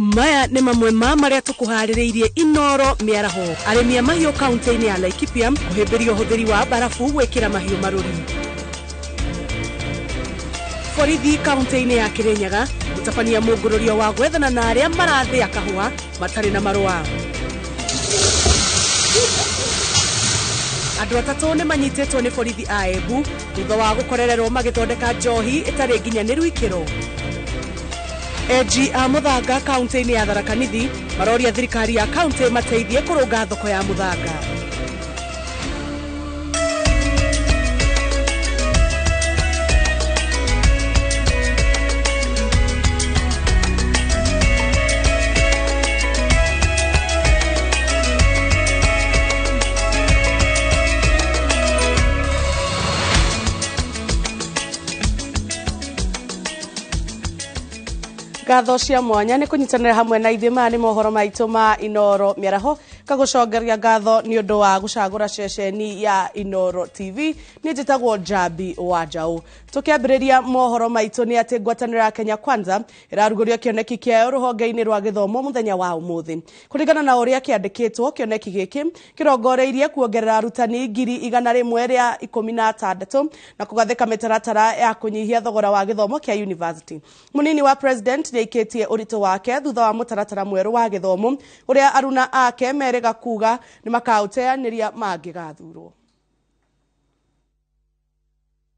Maya nĩ mamwe ma marĩa tũkũharĩrĩirie Inooro mĩaraho. Arĩmi a mahiũ kaunti-inĩ ya Laikipia kũhĩmbĩria ũhũthĩri wa barafu gwĩkĩra mahiũ marũri. Borithi kaunti-inĩ ya Kirinyaga gũtabania mũngũrũrio wa gwethana na arĩa marathĩa kahũa matarĩ na marũa. Andũ atatũ nĩ manyitĩtwo nĩ borithi a Embu thutha wa gũkorererwo magĩthondeka njohi ĩtarĩ nginyanĩru ikĩro. Eji a mũthanga kaunti-inĩ ya Tharaka Nithi maroria thirikari ya kaunti mateithie kũrũnga thoko ya mũthanga. Ngatho cia mwanya nĩ kũnyitanĩra hamwe na ithuĩ maya nĩ mohoro maitũ ma Inooro mĩaraho kagũcongeria ngatho nĩ ũndũ wa gũcagũra ceceni ya Inooro TV nĩ njĩtagwo Jabi wa Njaũ. Tũkĩambĩrĩria mohoro maitũ nĩ atĩ ngwatanĩro ya Kenya Kwanza ĩrarugũria kĩoneki kĩayo rũhonge-inĩ rwa gĩthomo mũthenya wa ũmũthĩ. Kũringana na ũrĩa kĩandĩkĩtwo, kĩoneki gĩkĩ kĩrongoreirie kuongerera arutani 116 na kũgathĩka mĩtaratara ya kũnyihia thogora wa gĩthomo kĩa university. Mũnini wa president nĩaikitie ũritũ wake thutha wa mũtaratara mwerũ wa gĩthomo ũrĩa aruna ake merĩga kuga nĩ makaũteanĩria mangĩgathurwo.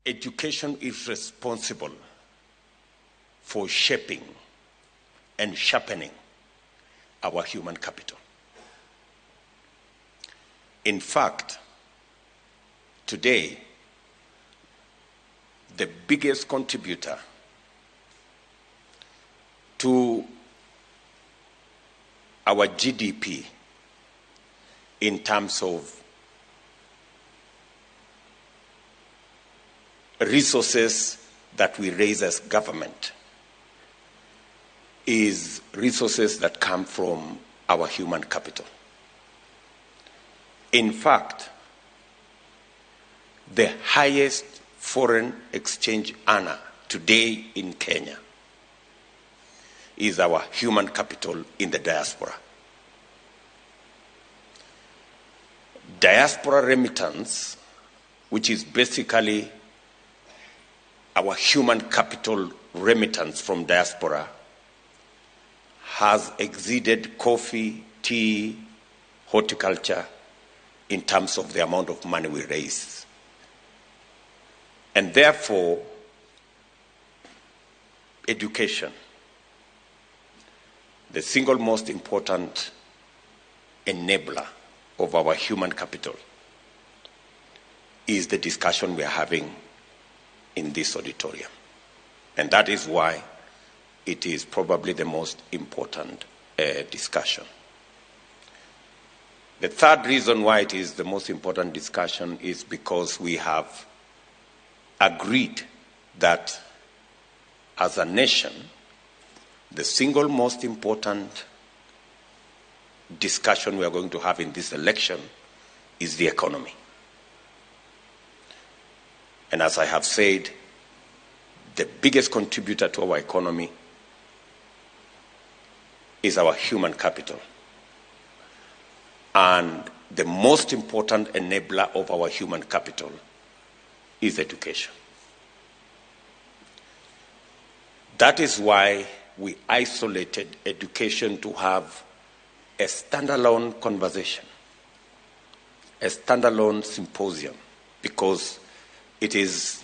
Education is responsible for shaping and sharpening our human capital. In fact, today, the biggest contributor to our GDP in terms of resources that we raise as government is resources that come from our human capital. In fact, the highest foreign exchange earner today in Kenya is our human capital in the diaspora. Diaspora remittance, which is basically our human capital remittance from diaspora, has exceeded coffee, tea, horticulture in terms of the amount of money we raise. And therefore, education, the single most important enabler of our human capital, is the discussion we are having in this auditorium. And that is why it is probably the most important discussion. The third reason why it is the most important discussion is because we have agreed that as a nation, the single most important discussion we are going to have in this election is the economy. And as I have said, the biggest contributor to our economy is our human capital. And the most important enabler of our human capital is education. That is why we isolated education to have a standalone conversation, a standalone symposium, because it is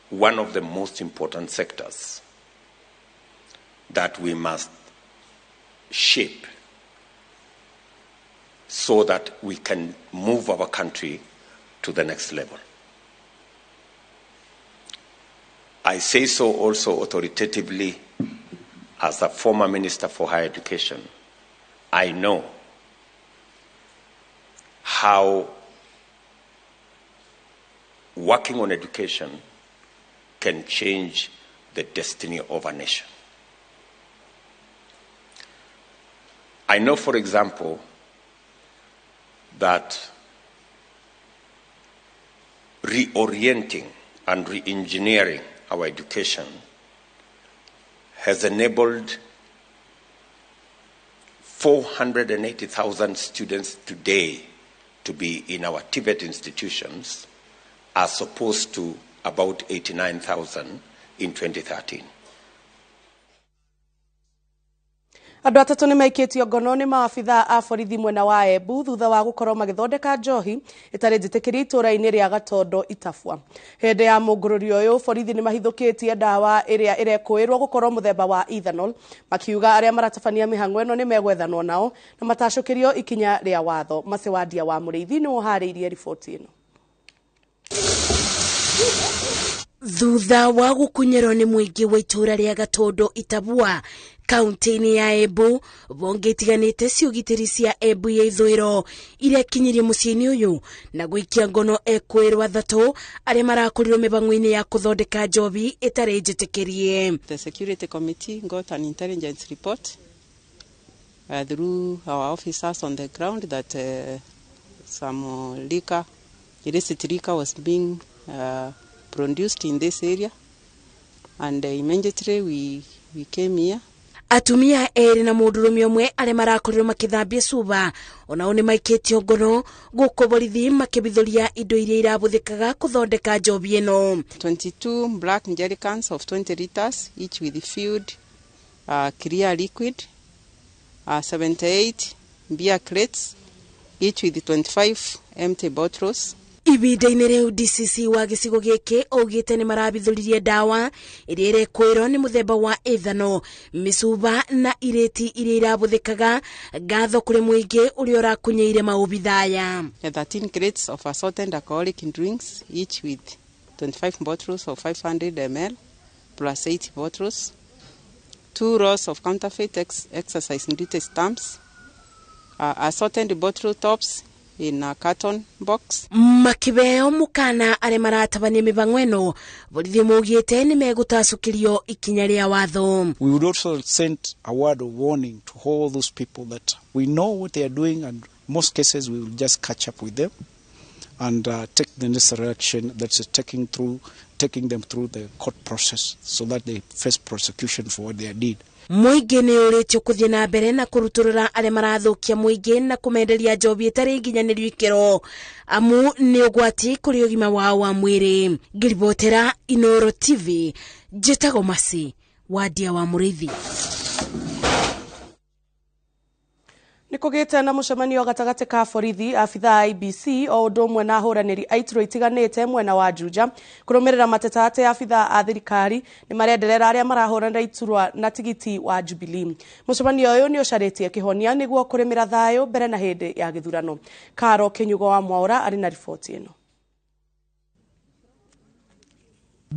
one of the most important sectors that we must shape so that we can move our country to the next level. I say so also authoritatively as a former Minister for Higher Education. I know how working on education can change the destiny of a nation. I know, for example, that reorienting and re-engineering our education has enabled 480,000 students today to be in our TVET institutions as opposed to about 89,000 in 2013. Andũ atatũ nĩ maikĩtio ngono nĩ maabithaa a borithi mwena wa Embu thutha wa gũkorwo magĩthondeka njohi ĩtarĩ njĩtĩkĩrie itũũra-inĩ rĩa Gatondo Itabua. Hĩndĩ ya mũngũrũrio ũyũ borithi nĩ mahithũkĩtie ndawa ĩrĩa ĩrekũĩrwo gũkorwo mũthemba wa ethanol, makiuga arĩa maratabania mĩhang'o ĩno nĩ megwethanwo nao na matacũkĩrio ikinya rĩa watho. Macewandia wa Mũrĩithi nĩ ũharĩirie riboti ĩno. Thutha wa gũkunyĩrwo nĩ mũingĩ wa itũũra rĩa Gatondo Itabua kaunti-inĩ ya Embu, bonge itiganĩte cia ũgitĩri cia Embu ya ithũĩro iria kinyirie mũciĩ-inĩ ũyũ na gũikia ngono ekũĩrwo athatũ arĩa marakorirwo mĩhang'o-inĩ ya kũthondeka njohi ĩtarĩ njĩtĩkĩrie. The security committee got an intelligence report through our officers on the ground that some illicit liquor was being produced in this area, and immediately we came here. Atumia erĩ na mũndũrũme ũmwe arĩa marakorirwo makĩthambia cuba onao nĩ maikĩtio ngono gũkũ borithi makĩbithũria indo iria irabũthĩkaga kũthondeka njohi ĩno. 22 black jerrycans of 20 liters each with filled clear liquid, 78 beer crates each with 25 empty bottles. Ibinda-inĩ rĩu DCC wa gĩcigo gĩkĩ augĩte nĩ marabithũririe ndawa ĩrĩa ĩrekũĩrwo nĩ mũthemba wa ethanol, mĩcuba na irĩti iria irabũthĩkaga ngatho kũrĩ mũingĩ ũrĩa ũrakunyeire maobithaya. 13 crates of assorted alcoholic drinks each with 25 bottles of 500 ml plus 80 bottles, 2 rolls of counterfeit exercise duty stamps, assorted bottle tops in a carton box. Makibeo mukana arĩa maratabania mĩhang'o ĩno borithi maugĩte nĩ megũtacũkĩrio ikinya rĩa watho. We would also send a word of warning to all those people that we know what they are doing, and in most cases we will just catch up with them and take the necessary action that's taking them through the court process so that they face prosecution for what they did. Mũingĩ nĩ ũrĩtio kũthiĩ na mbere na kũrutũrũra arĩa marathũkia mũingĩ na kũmenderia njohi ĩtarĩ nginyanĩru ikĩro amu nĩ ũgwati kũrĩ ũgima wao wa mwĩrĩ. Ngĩribotera Inooro TV, njĩtagwo Masi Wandia wa Mũrĩithi. Nikũgĩte na mũcemanio gatagatĩ ka borithi, abithaa a IBC o ũndũ ũmwe na ahũranĩri a iturwa itiganĩte mwena wa Juja kũrũmĩrĩra mateta atĩ abithaa a thirikari nĩ marenderera arĩa marahũranĩra iturwa na tigiti wa Jubilee. Mũcemanio ũyũ nĩ ũcarĩtie kĩhonia nĩguo kũrĩmĩra thayũ mbere na hĩndĩ ya gĩthurano. Karo Kenyugo wa Mwaura arĩ na riboti ĩno.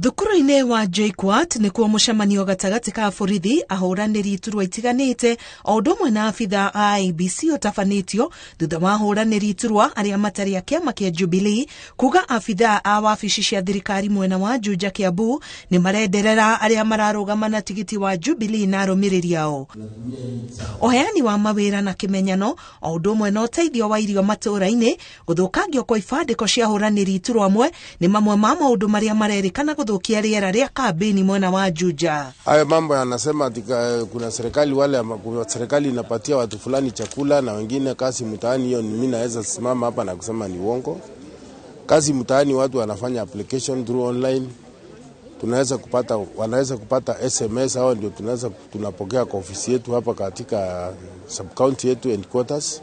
Thukuru-inĩ wa JKUAT nĩ kuo mũcemanio gatagatĩ ka borithi, ahũranĩri iturwa itiganĩte o ũndũ ũmwe na abithaa a IBC ũtabanĩtio thutha wa ahũranĩri iturwa arĩa matarĩ a kĩama kĩa Jubilee kuga abithaa a wabici cia thirikari mwena wa Juja Kiambu nĩ marenderera arĩa mararũgama na tigiti wa Jubilee na arũmĩrĩri ao. Ũheani wa mawĩra na kĩmenyano o ũndũ ũmwe na ũteithio wa irio matũũra-inĩ, gũthũkangio kwa ibandĩko cia ahũranĩri iturwa amwe nĩ mamwe ma maũndũ marĩa marerĩkana gũthũkia rĩera rĩa kambeni mwena wa Juja. Hayo mambo yanasema kuna serikali serikali inapatia watu fulani chakula na wengine kazi mtaani. Hiyo mimi naweza simama hapa na kusema ni uongo. Kazi mtaani watu wanafanya application through online. Wanaweza kupata SMS, hao ndio tunapokea kwa ofisi yetu hapa katika sub county yetu headquarters.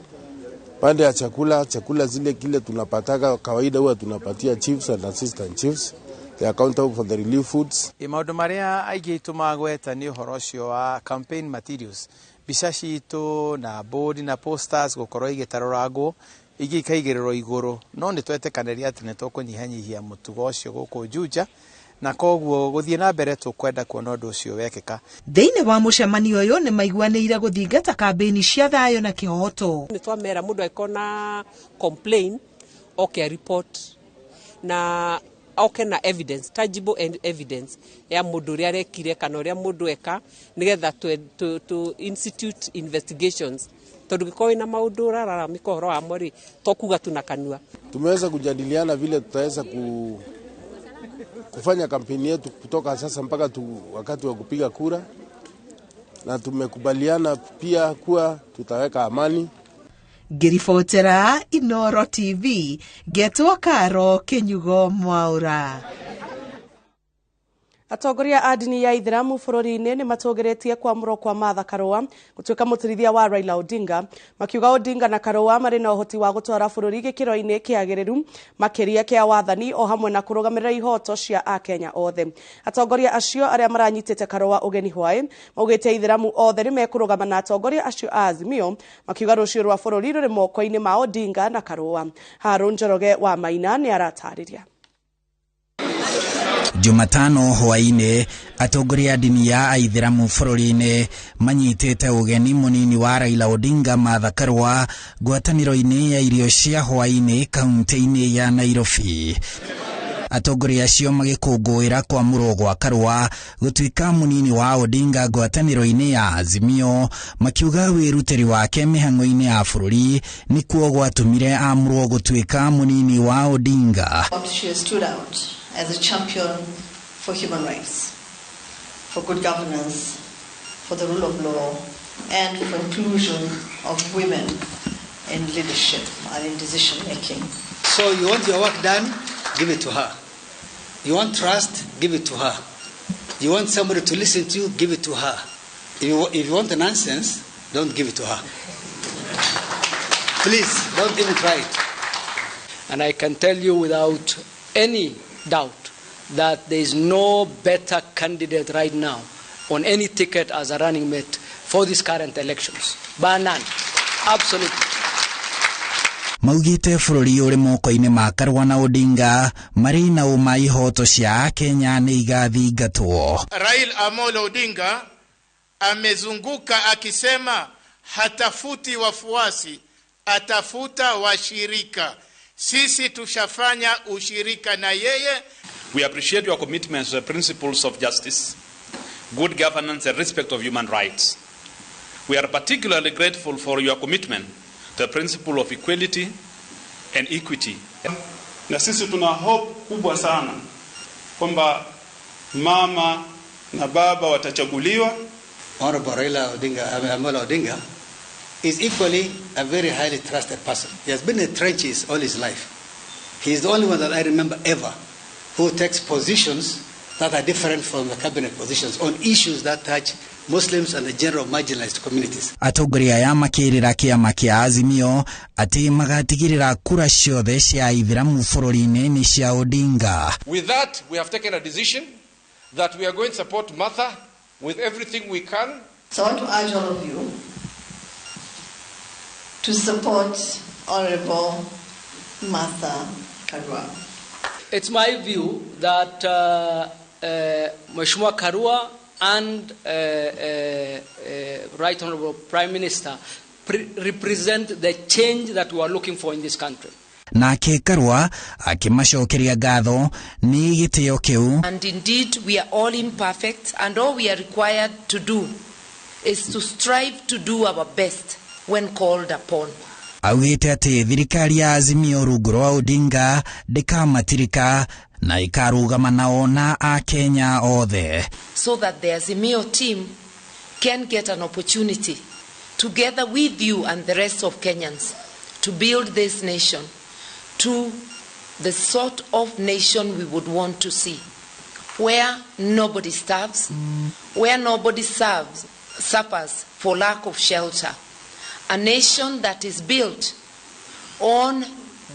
Pande ya chakula zile kile tunapataka kawaida huwa tunapatia chiefs and assistant chiefs. They are accountable for the relief foods. Maũndũ marĩa aingĩ tumagweta nĩ ũhoro ũcio wa campaign materials, mbica citũ na board na posters gũkorwo igĩtaroragwo ingĩ ikaigĩrĩrwo igũrũ, no nĩ twetĩkanĩria atĩ nĩ tũkũnyihanyihia mũtugo ũcio gũkũ Juja na koguo gũthiĩ na mbere tũkwenda kuona ũndũ ũcio wekĩka. Thĩinĩ wa mũcemanio ũyũ nĩ maiguanĩire gũthingata kambeni cia thayũ na kĩhoto. Nĩ twamera mũndũ angĩkorwo na complain oke report na na evidence, tangible evidence ya mũndũ ũrĩa arekire kana ũrĩa mũndũ eka, nigetha to institute investigations. Tondũ gĩkorwo na maũndũ ũrararamĩka ũhoro wa mori tokuga tunakanua. Tumeweza kujadiliana vile tutaweza kufanya kampeni yetu kutoka sasa mpaka wakati wa kupiga kura. na tumekubaliana pia kuwa tutaweka amani. Ngiribotera Inooro TV, getwo Karo Kenyugo Mwaura. Atongoria a dini ya Ithiramu bũrũri-inĩ nĩ matũgĩrĩtie kwamũrwo kwa Martha Karũa gũtuĩka mũtirithia wa Raila Odinga, makiuga Odinga na Karũa marĩ na ũhoti wa gũtwara bũrũri gĩkĩro-inĩ kĩagĩrĩru makĩria kĩa wathani o hamwe na kũrũgamĩrĩra ihoto cia Akenya othe. Atongoria acio arĩa maranyitĩte Karũa ũgeni hwaĩ maugĩte Ithiramu othe nĩ mekũrũgama na atongoria acio a Azimio, makiuga rũciũ rwa bũrũri rũrĩ moko-inĩ ma Odinga na Karũa. Harun Njoroge wa Maina nĩ aratarĩria. Jumatano hwaine atongoria dini ya Aithiramu bũrũri-inĩ manyitĩte ũgeni mũnini wa Raila Odinga Martha Karũa ngwatanĩro-inĩ ya irio cia hwaine kaunti-inĩ ya Nairobi. Atongoria acio magĩkũngũĩra kwamũrwo gwa Karũa gũtuĩka mũnini wa Odinga ngwatanĩro-inĩ ya Azimio, makiuga wĩrutĩri wake mĩhang'o-inĩ ya bũrũri nĩkuo gwatũmire amũrwo gũtuĩka mũnini wa Odinga. As a champion for human rights, for good governance, for the rule of law, and for inclusion of women in leadership and in decision making. So you want your work done, give it to her. You want trust, give it to her. You want somebody to listen to you, give it to her. If you want the nonsense, don't give it to her. Please, don't even try it. And I can tell you without any doubt that there is no better candidate right now on any ticket as a running mate for these current elections. Bar none. Absolutely. Maugite bũrũri ũrĩ moko-inĩ ma Karũa na Odinga marĩ na ũma ihoto cia Kenya nĩ igathingatwo. Raila Amolo Odinga amezunguka akisema hatafuti wafuasi, atafuta washirika. Sisi tushafanya ushirika na yeye. We appreciate your commitment to the principles of justice, good governance and respect of human rights. We are particularly grateful for your commitment to the principle of equality and equity. Na sisi tuna hope kubwa sana kwamba mama na baba watachaguliwa. Honorable Raila Amolo Odinga is equally a very highly trusted person. He has been in the trenches all his life. He is the only one that I remember ever who takes positions that are different from the cabinet positions on issues that touch Muslims and the general marginalized communities. Atongoria aya makĩrĩra kĩama kĩa Azimio atĩ magatigĩrĩra kura ciothe cia Aithiramu bũrũri-inĩ nĩ cia Odinga. With that, we have taken a decision that we are going to support Martha with everything we can. So I want to urge all of you to support Honorable Martha Karũa. It's my view that Mheshimiwa Karũa and Right Honorable Prime Minister represent the change that we are looking for in this country. Nake Karũa akĩmacokeria ngatho nĩ gĩtĩo kĩu. And indeed we are all imperfect and all we are required to do is to strive to do our best when called upon. Augĩte atĩ thirikari ya Azimio rungu rwa Odinga ndĩkamatirika na ikarũgama nao na Akenya othe. So that the Azimio team can get an opportunity together with you and the rest of Kenyans to build this nation to the sort of nation we would want to see, where nobody starves, where nobody suffers for lack of shelter. A nation that is built on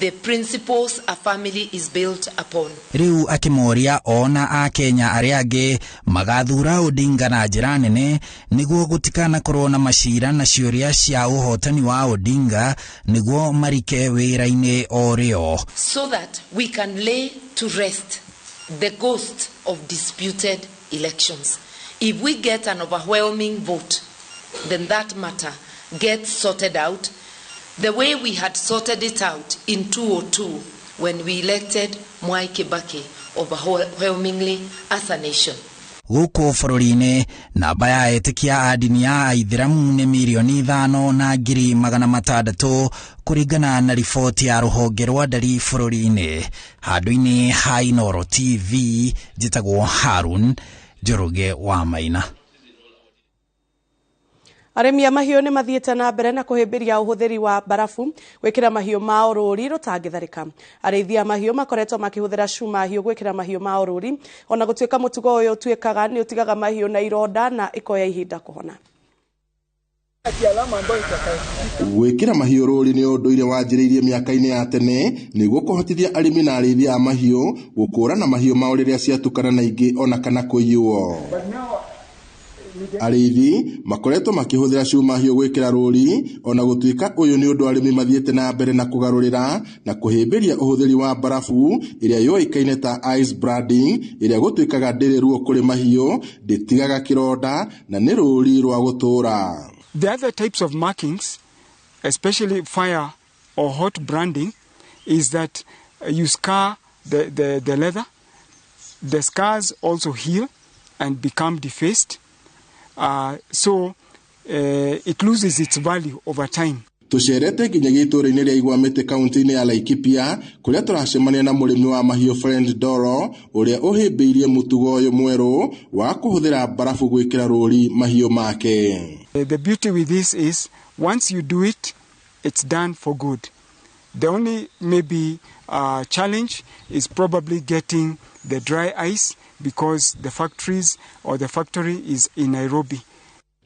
the principles a family is built upon. Riu akimoria ona Akenya arĩa angĩ magathura Odinga na njĩra nene nĩguo gũtikana korwo na macira na ciũria cia ũhotani wa Odinga nĩguo marike wĩra-inĩ orĩo. So that we can lay to rest the ghost of disputed elections. If we get an overwhelming vote, then that matter gets sorted out the way we had sorted it out in 2002 when we elected Mwai Kibaki overwhelmingly as a nation. Gũkũ bũrũri-inĩ namba ya etĩkia a dini ya Aithiramu nĩ milioni 5,600,000 kũringana na riboti ya rũhonge rwa ndari bũrũri-inĩ. Handũ-inĩ ha Inooro TV njĩtagwo Harun Njoroge wa Maina. Aremi a mahiũ nĩ mathiĩte na mbere na kũhĩmbĩria ũhũthĩri wa barafu gwĩkĩra mahiũ mao rũũri rũtangĩtharĩka. Arĩithi a mahiũ makoretwo makĩhũthĩra cuma hiũ gwĩkĩra mahiũ mao rũũri, ona gũtuĩka mũtugo ũyũ ũtuĩkaga nĩ ũtigaga mahiũ na ironda na ikoya ihinda kũhona. Gwĩkĩra mahiũ rũũri nĩ ũndũire wanjĩrĩirie mĩaka-inĩ ya tene nĩguo kũhotithia arĩmi na arĩithi a mahiũ gũkũũrana mahiũ mao rĩrĩa ciatukana na ingĩ ona kana kũiywo. Arĩithi makoretwo makĩhũthĩra cuma hiũ gwĩkĩra rũũri, ona gũtuĩka ũyũ nĩ ũndũ arĩmi mathiĩte na mbere na kũgarũrĩra na kũhĩmbĩria ũhũthĩri wa barafu ĩrĩa yoĩkaine ta ice branding, ĩrĩa gũtuĩkaga ndĩrĩ ruo kũrĩ mahiũ, ndĩtigaga kĩronda na nĩ rũũri rwa gũtũũra. The other types of markings, especially fire or hot branding, is that you scar the leather. The scars also heal and become defaced. So it loses its value over time. Tucerete nginyagia itũũra-inĩ rĩa Igwamĩtĩ kaunti-inĩ ya Laikipia kũrĩa tũracemania na mũrĩmi wa mahiũ Friend Doro ũrĩa ũhĩmbĩirie mũtugo ũyũ mwerũ wa kũhũthĩra barafu gwĩkĩra rũũri mahiũ make. The beauty with this is once you do it, it's done for good. The only maybe challenge is probably getting the dry ice because the factories or the factory is in Nairobi.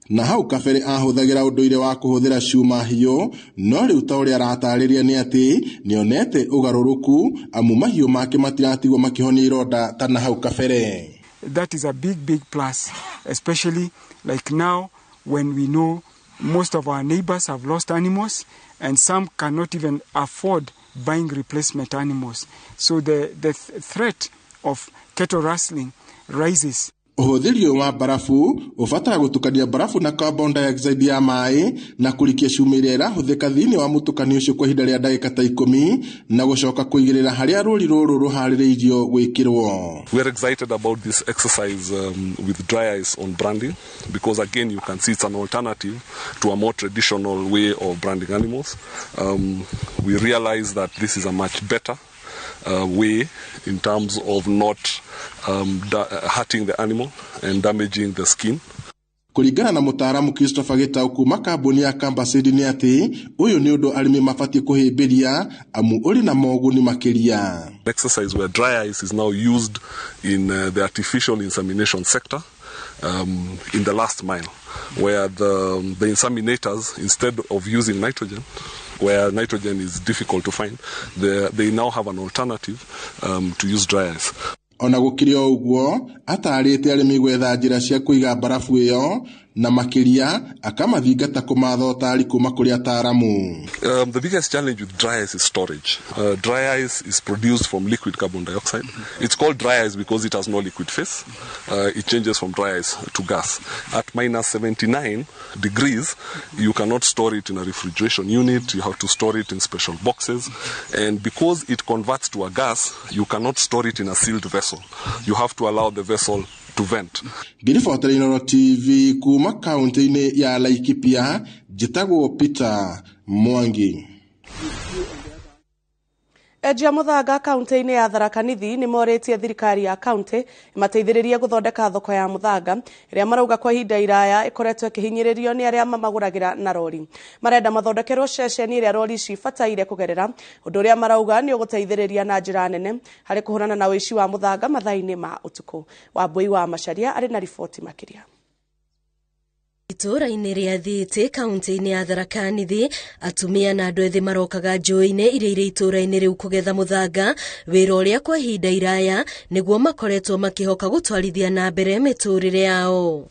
Na hau kabere ahũthagĩra ũndũire wa kũhũthĩra cuma hiũ, no rĩu ta ũrĩa aratarĩria nĩ atĩ nĩonete ũgarũrũku amu mahiũ make matiratigwo makĩhonia ironda ta na hau kabere. That is a big plus, especially like now when we know most of our neighbors have lost animals and some cannot even afford buying replacement animals. So the threat of cattle rustling rises. Ũhũthĩri wa barafu ũbatara gũtukania barafu na carbon dioxide ya maĩ na kũrikia cuma ĩrĩa ĩrahũthĩka thĩinĩ wa mũtukanio ũcio kwa ihinda rĩa ndagĩka ta 10 na gũcoka kũigĩrĩra harĩa rũũri rũrũ rũharĩrĩirio gwĩkĩrwo. We are excited about this exercise with dry ice on branding because again you can see it's an alternative to a more traditional way of branding animals. We realize that this is a much better way in terms of not hurting the animal and damaging the skin. Kũringana na mũtaaramu Christopher Gitau kuma kambuni ya Kambasedi nĩ atĩ ũyũ nĩ ũndũ arĩmi mabatiĩ kũhĩmbĩria amu ũrĩ na moguni makĩria. Exercise where dry ice is now used in the artificial insemination sector in the last mile where the inseminators, instead of using nitrogen, where nitrogen is difficult to find, they now have an alternative to use dry ice. Ona gũkĩrĩ o ũguo atarĩte arĩmi gwetha njĩra cia kũiga barafu ĩyo na makĩria akamathingata kũmatha ũtaari kuma kũrĩ ataaramu. The biggest challenge with dry ice is storage. Dry ice is produced from liquid carbon dioxide. It's called dry ice because it has no liquid phase. It changes from dry ice to gas. At minus 79 degrees, you cannot store it in a refrigeration unit. You have to store it in special boxes. And because it converts to a gas, you cannot store it in a sealed vessel. You have to allow the vessel to vent. Ngiribotera Inooro TV kuma kaunti-inĩ ya Laikipia, njĩtagwo Peter Mwangi. Ejia mũthanga kaunti-inĩ ya Tharaka Nithi nĩ morĩtie thirikari ya kaunti ĩmateithĩrĩrie gũthondeka thoko ya mũthanga ĩrĩa marauga kwa ihinda iraya ĩkoretwo ĩkĩhinyĩrĩrio nĩ arĩa mamagũragĩra na rori. Marenda mathondekerwo ceceni ĩrĩa rori ici ibataire kũgerera, ũndũ ũrĩa marauga nĩ ũgũteithĩrĩria na njĩra nene harĩ kũhũrana na ũici wa mũthanga mathaa-inĩ ma ũtukũ. Wambui wa Macharia arĩ na riboti makĩria. Itũũra-inĩ rĩa Thĩtĩ kaunti-inĩ ya Tharaka Nithi atumia na andũ ethĩ marokaga njũĩ-inĩ iria irĩ itũũra-inĩ rĩu kũgetha mũthanga, wĩra ũrĩa kwa ihinda iraya nĩguo makoretwo makĩhoka gũtwarithia na mbere mĩtũũrĩre yao.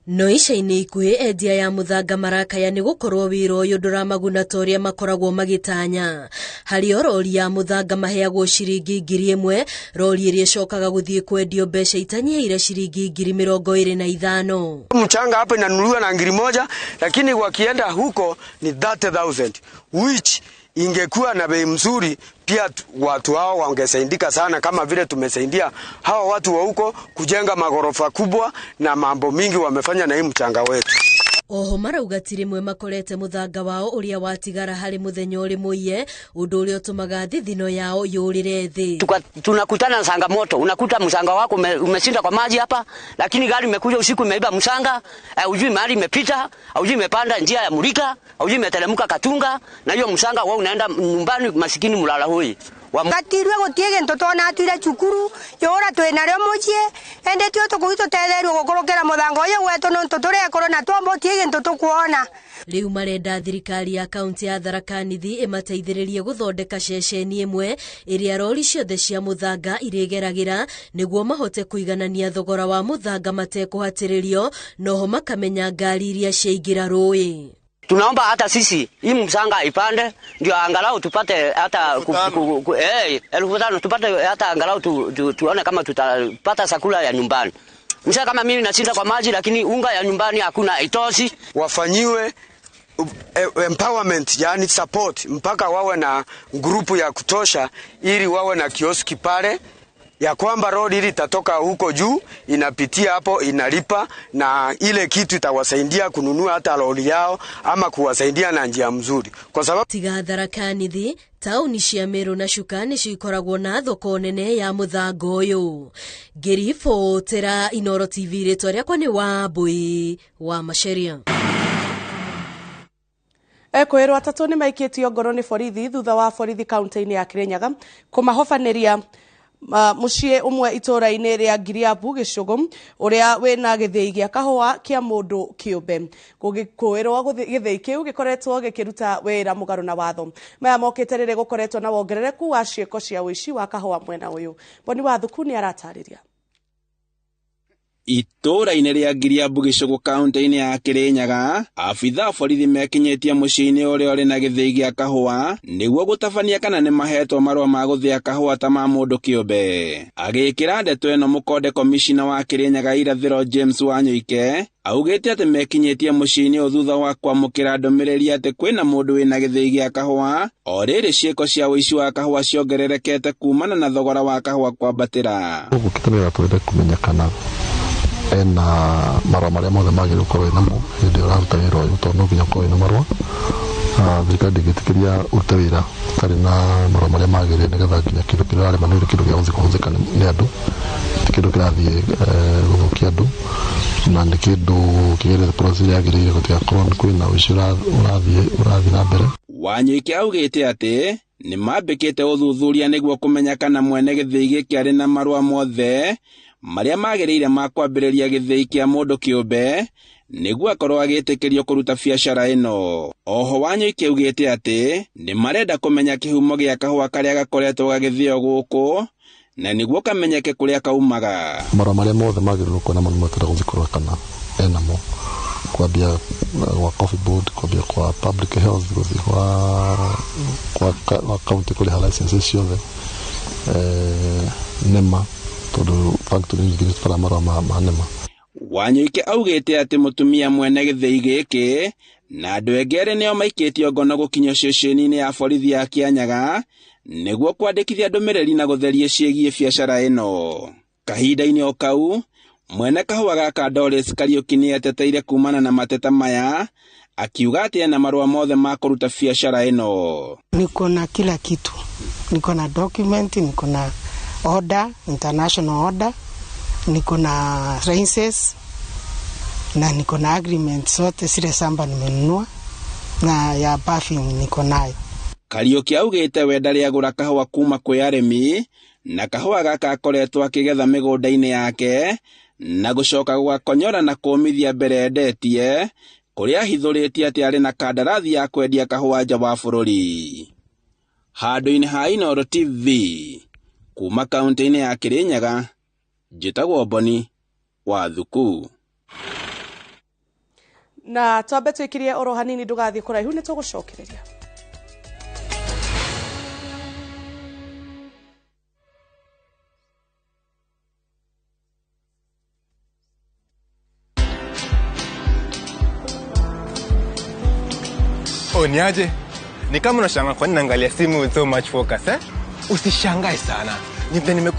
No ica-inĩ ikuhĩ endia ya mũthanga marakaya nĩ gũkorwo wĩra ũyũ ndũramaguna ta ũrĩa makoragwo magĩtanya. Harĩ o rori ya mũthanga maheagwo ciringi 1,000, rori ĩrĩa ĩcokaga gũthiĩ kwendio mbeca itanyiĩire ciringi 25,000. Mchanga hapa inanunuliwa na 1,000 lakini wakienda huko ni 30,000 which ingekuwa na bei mzuri pia watu hao wangesaidika sana kama vile tumesaidia hawa watu wa huko kujenga magorofa kubwa na mambo mingi wamefanya na hii mchanga wetu. Oho maraugatire mwe makorete muthanga wao uria watigara hari muthenya uri muiye undu uria utumaga thithino yao yurire thi. Tunakutana na changamoto, unakuta msanga wako umeshinda kwa maji hapa, lakini gari imekuja usiku imeiba msanga, hujui mahali imepita, hujui imepanda njia ya Murika, hujui imeteremka Katunga, na hiyo msanga wao unaenda nyumbani masikini mulala hoi. Katirwe gotiege ntoto na atire cukuru yora twena ryo mucie ende tio tukuito tetheru gukorokera muthango uyu wetu no ntotore akoro na twombo tiege ntoto kuona. Riu marenda thirikari ya kaunti ya Tharaka Nithi imateithiririe guthondeka ceceni imwe iria rori ciothe cia muthanga irigeragira niguo mahote kuiganania thogora wa muthanga matekuhatiririo noho makamenya ngari iria ciaingira rui. Tunaomba hata sisi hii msanga ipande ndio angalau tupate hata 1500 tupate hata angalau tuone kama tutapata chakula ya nyumbani. Msanga kama mimi nashinda kwa maji lakini unga ya nyumbani hakuna itoshi. Wafanyiwe empowerment, yani support, mpaka wawe na grupu ya kutosha ili wawe na kioski pale ya kwamba road ili itatoka huko juu inapitia hapo inalipa, na ile kitu itawasaidia kununua hata lori yao ama kuwasaidia na njia mzuri, kwa sababu tiga Tharaka Nithi tauni cia Meru na Chuka nicio ikoragwo na thoko nene ya muthanga uyu. Ngirifo tera Inooro TV ritwa riakwa ni Wambui wa Macharia. Ekwirwo atatu ni maikitio ngoro ni borithi thutha wa borithi kaunti-ini ya Kirinyaga kumahofaniria mucie umwe itura-ini ria Ngiriabu Gicugu uria wina githii gia kahua kia mundu kiumbe. Gugikwirwo githii kiu gikoretwo gikiruta wira mugaru na watho. Maya mokite riri gukoretwo na wongerereku wa cieko cia wici wa kahua mwena uyu. Boni wa thuku ni aratariria. Itura-ini ria Ngiriabu Gicugu kaunti-ini ya Kirinyaga, abitha borithi mekinyitie muciĩ-ini uria uri na githii gia kahua niguo gutabania kana ni mahetwo marua ma guthia kahua ta ma mundu kiumbe. Agikira ndeto ino mukonde komishina wa Kirinyaga irathiro James Wanyoike augite ati mekinyitie muciĩ-ini thutha wa kwamukira ndumiriri ati kwina mundu wina githii gia kahua o riri cieko cia wici wa kahua ciongererekete kumana na thogora wa kahua kwambatira. Gukitanira twende kumenyekana ena marua maria mothe magire ukorwo namo hindi uraruta wira uyu tondu nginya ukorwo na marua. Thirikari ndingitikiria urute wira tari na marua maria magire nigetha nginya kindu kiria arema ni kindu gia kuhuzika ni andu, kindu kirathie guthukia andu, na ni kindu kigerete process yagirire gutigakorwo kwina wici urathie na mbere. Wanyoike augite ati ni mambikite uthuthuria niguo kumenya kana mwene githii giki ari na marua mothe maria magiriire ma kwambiriria githii kia mundu kiumbe niguo akorwo agitikirio kuruta biacara ino. Oho Wanyoike augite ati ni marenda kumenya kihumo gia kahua karia gakoretwo gagithio guku na niguo kamenyeke kuria kaumaga. Marua maria mothe magiriire kuona manumu tutaguzikorwa kana enamo kwambia wa coffee board, kwambia kwa public health, kwa county kule licenses ciothe nema tondu factory nyingi nitwara marua ma nema. Wanyoike augite ati mutumia mwene githii giki na andu engere nio maikitio ngono gukinya ceceni-ini ya borithi ya Kianyaga niguo kwandikithia ndumiriri na gutheria ciegie biacara ino. Kahinda-ini o kau mwene kahua gaka Doris Kariuki ni eteteire kumana na mateta maya akiuga ati ena marua mothe ma kuruta biacara ino. Niko na kila kitu, niko na document, niko na order, international order, niko na licenses na niko na agreement zote zile samba nimenunua na ya buffing niko nayo. Kariuki augite wenda riagura kahua kuma kwi arimi na kahua gaka akoretwo akigetha migunda-ini yake na gucoka gwakonyora na kumithia mbere endetie kuria hithuritie ati ari na kandarathi ya kwendia kahua nja wa bururi. Handu-ini ha Inooro TV kuma kaunti-ini ya Kirinyaga, njitagwo Boni wa thuku. Na twambe twikirie oro hanini ndugathie kuraihu ni tugucokereria. Niaje? Ni kama unashangaa kwa nini naangalia simu with so much focus, eh? Usishangae sana.